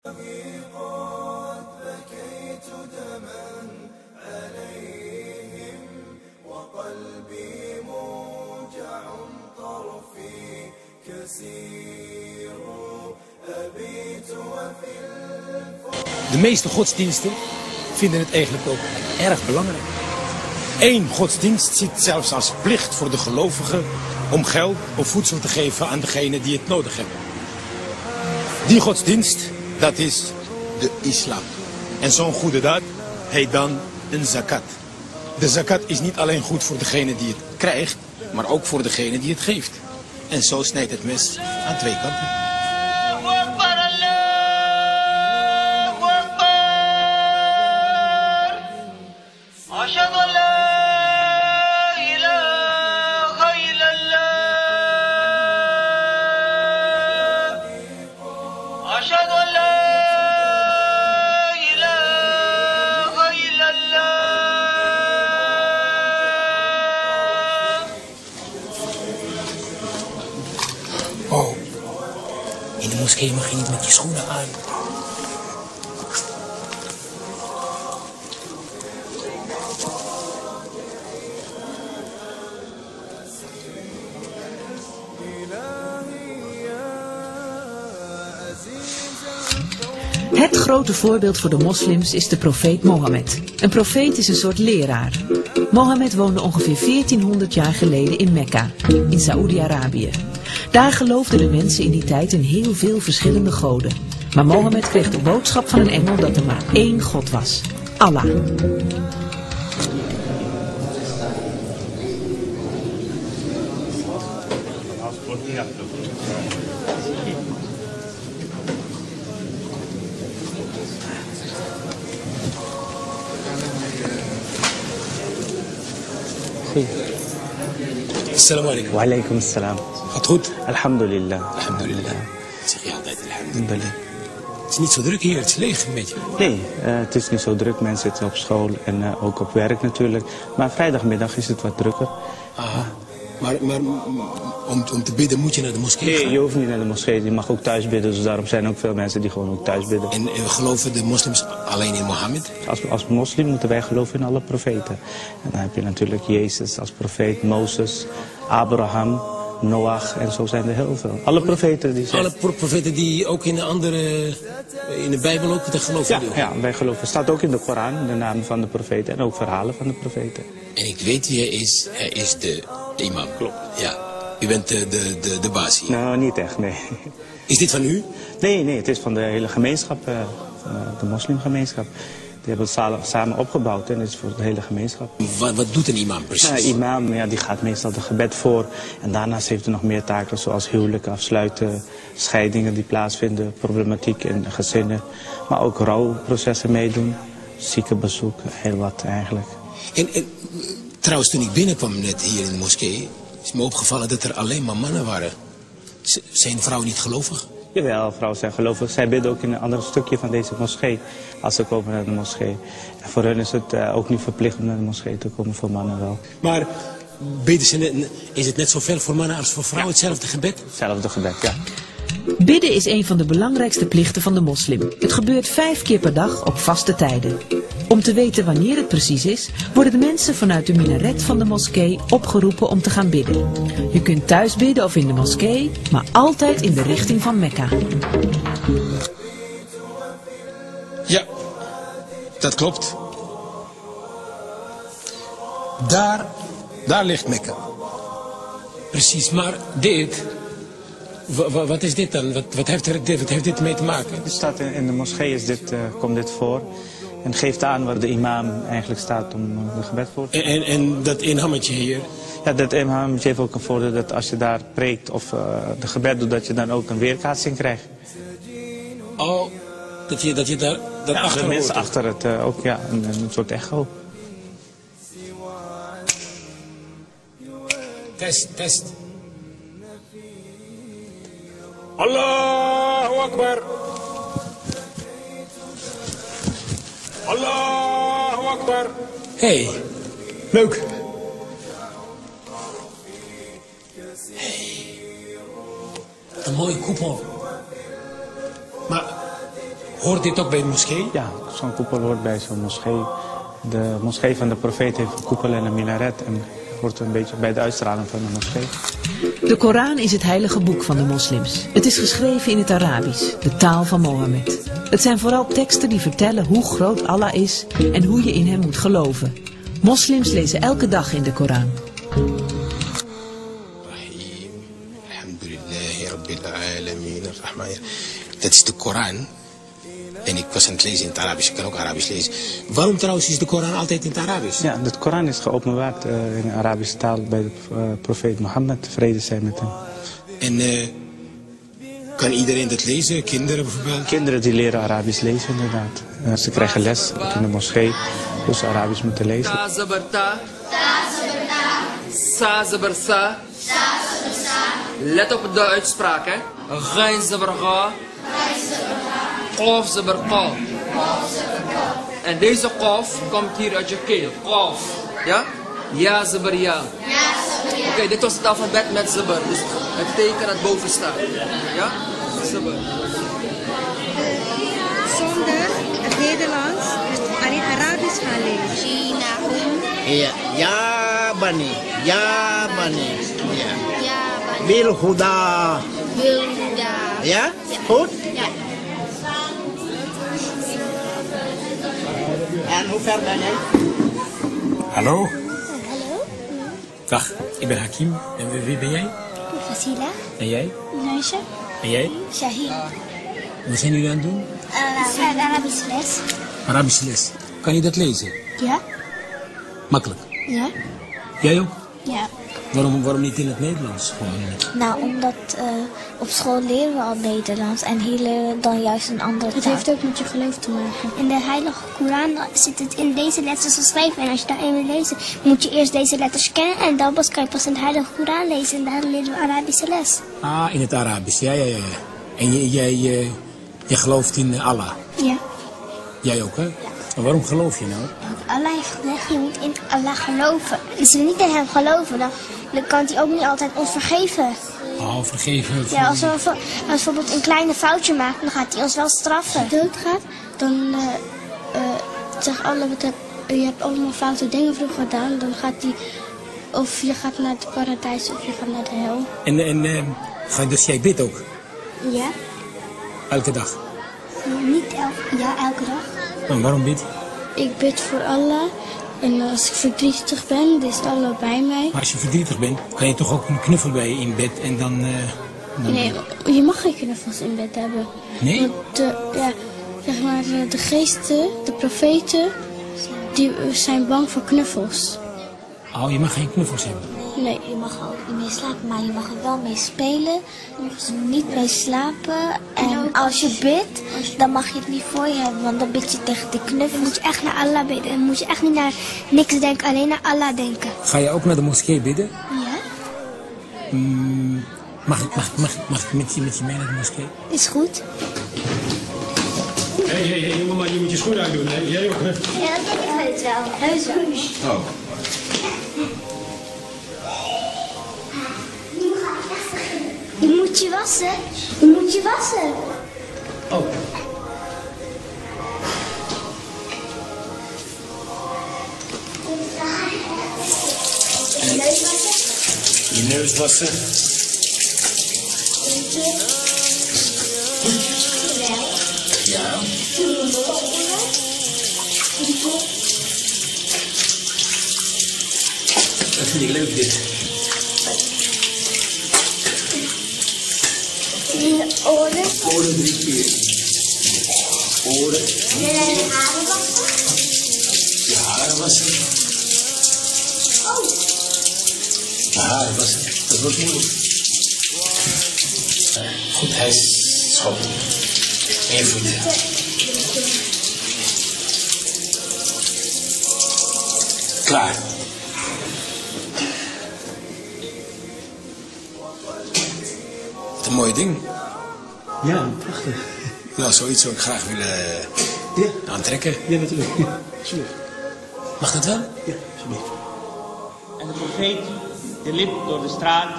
De meeste godsdiensten vinden het eigenlijk ook erg belangrijk. Eén godsdienst ziet zelfs als plicht voor de gelovigen om geld of voedsel te geven aan degenen die het nodig hebben. Die godsdienst, dat is de islam. En zo'n goede daad heet dan een zakat. De zakat is niet alleen goed voor degene die het krijgt, maar ook voor degene die het geeft. En zo snijdt het mes aan twee kanten. Oh, in de moskee mag je niet met je schoenen aan. Het grote voorbeeld voor de moslims is de profeet Mohammed. Een profeet is een soort leraar. Mohammed woonde ongeveer 1400 jaar geleden in Mekka, in Saoedi-Arabië. Daar geloofden de mensen in die tijd in heel veel verschillende goden. Maar Mohammed kreeg de boodschap van een engel dat er maar één God was: Allah. Assalamu alaikum. Wa alaikum assalam. Gaat goed? Alhamdulillah. Alhamdulillah. Zeg je altijd alhamdulillah. Het is niet zo druk hier, het is leeg een beetje. Nee, het is niet zo druk. Mensen zitten op school en ook op werk natuurlijk. Maar vrijdagmiddag is het wat drukker. Aha. Maar om te bidden moet je naar de moskee gaan? Nee, je hoeft niet naar de moskee. Je mag ook thuis bidden. Dus daarom zijn ook veel mensen die gewoon ook thuis bidden. En geloven de moslims alleen in Mohammed? Als moslim moeten wij geloven in alle profeten. En dan heb je natuurlijk Jezus als profeet, Mozes, Abraham, Noach en zo zijn er heel veel. Alle profeten die zijn... Alle profeten die ook in de Bijbel ook te geloven doen? Ja, wij geloven. Het staat ook in de Koran, de namen van de profeten en ook verhalen van de profeten. En ik weet wie hij is de imam. Klopt. Ja. U bent de baas hier? Nou, niet echt, nee. Is dit van u? Nee, het is van de hele gemeenschap, de moslimgemeenschap. Die hebben het samen opgebouwd en het is voor de hele gemeenschap. Wat doet een imam precies? Een imam die gaat meestal de gebed voor. En daarnaast heeft hij nog meer taken zoals huwelijken afsluiten, scheidingen die plaatsvinden, problematiek in gezinnen. Maar ook rouwprocessen meedoen, ziekenbezoek, heel wat eigenlijk. En trouwens, toen ik binnenkwam net hier in de moskee, is me opgevallen dat er alleen maar mannen waren. Zijn vrouwen niet gelovig? Jawel, vrouwen zijn gelovig. Zij bidden ook in een ander stukje van deze moskee als ze komen naar de moskee. En voor hen is het ook niet verplicht om naar de moskee te komen, voor mannen wel. Maar is het net zoveel voor mannen als voor vrouwen, hetzelfde gebed? Hetzelfde gebed, ja. Bidden is een van de belangrijkste plichten van de moslim. Het gebeurt 5 keer per dag op vaste tijden. Om te weten wanneer het precies is, worden de mensen vanuit de minaret van de moskee opgeroepen om te gaan bidden. Je kunt thuis bidden of in de moskee, maar altijd in de richting van Mekka. Ja, dat klopt. Daar ligt Mekka. Precies, maar dit... Wat is dit dan? Wat heeft dit mee te maken? Het staat in de moskee komt dit voor. En geeft aan waar de imam eigenlijk staat om de gebed voor te doen. En dat inhammetje hier? Ja, dat imhammetje heeft ook een voordeel dat als je daar preekt of de gebed doet, dat je dan ook een weerkaatsing krijgt. Oh, dat je daar achter de mensen hoort. achter het ook, ja, een soort echo. Test. Allahu Akbar. Allahu Akbar. Hey, leuk. Hey, een mooie koepel. Maar Hoort dit ook bij de moskee? Ja, zo'n koepel hoort bij zo'n moskee. De moskee van de profeet heeft een koepel en een minaret en hoort een beetje bij de uitstraling van de moskee. De Koran is het heilige boek van de moslims. Het is geschreven in het Arabisch, de taal van Mohammed. Het zijn vooral teksten die vertellen hoe groot Allah is en hoe je in hem moet geloven. Moslims lezen elke dag in de Koran. Dat is de Koran. En ik was aan het lezen in het Arabisch, ik kan ook Arabisch lezen. Waarom trouwens is de Koran altijd in het Arabisch? Ja, de Koran is geopenbaard in de Arabische taal bij de profeet Mohammed, vrede zij met hem. En kan iedereen dat lezen? Kinderen bijvoorbeeld? Kinderen die leren Arabisch lezen inderdaad. Ze krijgen les in de moskee hoe ze Arabisch moeten lezen. Ta zabar ta. Sa zabar sa. Let op de uitspraak, hè. Ghain zabar ga. Qaf zabar qa. En deze qaf komt hier uit je keel. Qaf. Ja? Ja zabar ja. Oké, dit was het alfabet met zabar. Dus het teken dat boven staat. Ja? Zabar. Zonder het Nederlands alleen Arabisch gaan leren. China. Ja, ja bani, ja bani. Ja. Ja, Bani. Bil Huda. Wilda. Ja? Goed? Ja. En hoe ver ben jij? Hallo? Hallo? Dag, ik ben Hakim. En wie ben jij? Fasila. En jij? Neusje. En jij? Shahid. Wat zijn jullie aan het doen? Arabische les. Arabische les. Kan je dat lezen? Ja. Makkelijk. Ja. Jij ook? Ja. Waarom niet in het Nederlands? Gewoon Nou, omdat op school leren we al Nederlands en hier leren we dan juist een andere taal. Het heeft ook met je geloof te maken. In de Heilige Koran zit het in deze letters geschreven. En als je daarin wil lezen, moet je eerst deze letters kennen. En dan kan je pas in de Heilige Koran lezen. En daar leren we Arabische les. Ah, in het Arabisch. Ja. En jij gelooft in Allah? Ja. Jij ook, hè? Ja. En waarom geloof je nou? Want Allah heeft gezegd, je moet in Allah geloven. Als we niet in hem geloven, dan kan hij ook niet altijd ons vergeven. Oh, vergeven. Ja, als we bijvoorbeeld een kleine foutje maken, dan gaat hij ons wel straffen. Als je doodgaat, dan zegt Allah, je hebt allemaal foute dingen vroeger gedaan. Dan gaat hij, of je gaat naar het paradijs of je gaat naar de hel. Dus jij bidt ook? Ja. Elke dag? Niet elke dag. En waarom bid je? Ik bid voor Allah. En als ik verdrietig ben, dan is Allah bij mij. Maar als je verdrietig bent, kan je toch ook een knuffel bij je in bed en dan... Nee, je mag geen knuffels in bed hebben. Nee? Want zeg maar, de geesten, de profeten, die zijn bang voor knuffels. Oh, je mag geen knuffels hebben? Nee. Je mag er ook niet mee slapen, maar je mag er wel mee spelen. Je mag er niet mee slapen. En als je bidt, dan mag je het niet voor je hebben, want dan bid je tegen de knuffel. Dan moet je echt naar Allah bidden. Dan moet je echt niet naar niks denken, alleen naar Allah denken. Ga je ook naar de moskee bidden? Ja. Mag ik met je mee naar de moskee? Is goed. Hé, jongeman, je moet je schoenen uitdoen, hè? Jij ook, hè? Ja, dat weet ik wel. Heus wel. Oh. Je moet je wassen. Je moet je wassen. Oh. Je neus wassen. Je neus wassen. Ja. Dat vind ik leuk, dit. Je oren. Oren 3 keer. Oren. Je haren wassen. Je haren wassen. Oh. Je haren wassen. Dat wordt moeilijk. Goed, hij is schoon. En je voeten. Klaar. Wat een mooi ding. Ja, prachtig. Nou, zoiets zou ik graag willen aantrekken. Ja, natuurlijk. Ja, alsjeblieft. Mag dat wel? Ja, alsjeblieft. En de profeet, die liep door de straat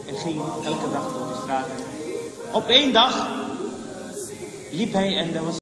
en ging elke dag door de straat. Op één dag liep hij en er was